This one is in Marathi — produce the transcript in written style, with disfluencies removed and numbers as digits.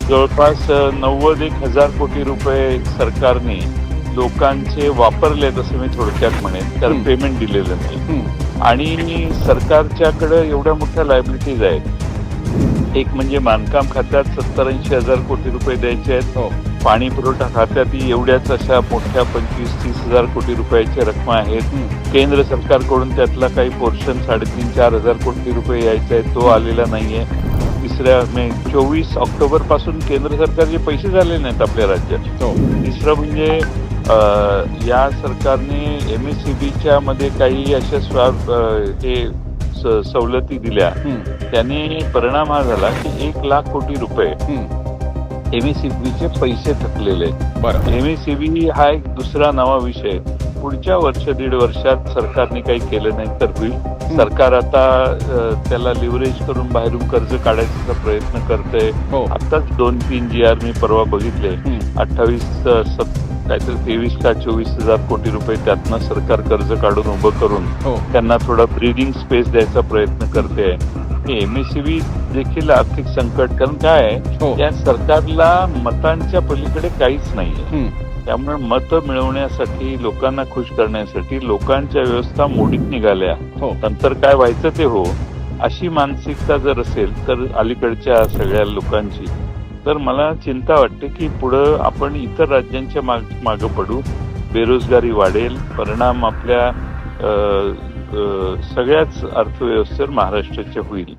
जवळपास 90,000 कोटी रुपये सरकारने लोकांचे वापरलेत असं मी थोडक्यात म्हणेन, कारण पेमेंट दिलेलं नाही. आणि सरकारच्याकडे एवढ्या मोठ्या लायबिलिटीज आहेत. एक म्हणजे बांधकाम खात्यात 70-80 हजार कोटी रुपये द्यायचे आहेत. पाणी पुरवठा खात्यात एवढ्याच अशा मोठ्या 25-30 हजार कोटी रुपयाच्या रक्कम आहेत. केंद्र सरकारकडून त्यातला काही पोर्शन 3.5-4 हजार कोटी रुपये यायचा आहे, तो आलेला नाहीये. तिसऱ्या 24 ऑक्टोबर पासून केंद्र सरकारचे पैसे झाले नाहीत आपल्या राज्यात. तिसरं म्हणजे या सरकारने MSCBच्या मध्ये काही अशा सवलती दिल्या. त्याने परिणाम हा झाला की 1 लाख कोटी रुपये MSCBचे पैसे थकलेले आहेत. MSCB हा एक दुसरा नवा विषय. पुढच्या वर्ष-दीड वर्षात सरकारने काही केलं नाही तर होईल. सरकार आता त्याला लिव्हरेज करून बाहेरून कर्ज काढायचा प्रयत्न करतंय. आताच 2-3 GR मी परवा बघितले. 23 का 24 हजार कोटी रुपये त्यातनं सरकार कर्ज काढून उभं करून त्यांना थोडा ब्रीदिंग स्पेस द्यायचा प्रयत्न करते. MSCB देखील आर्थिक संकट, कारण काय आहे या सरकारला मतांच्या पलीकडे काहीच नाहीये. त्यामुळे मतं मिळवण्यासाठी, लोकांना खुश करण्यासाठी लोकांच्या व्यवस्था मोडीत निघाल्या. नंतर काय व्हायचं ते हो, अशी मानसिकता जर असेल तर अलीकडच्या सगळ्या लोकांची, तर मला चिंता वाटते की पुढं आपण इतर राज्यांच्या मागं पडू. बेरोजगारी वाढेल, परिणाम आपल्या सगळ्याच अर्थव्यवस्थेवर महाराष्ट्राच्या होईल.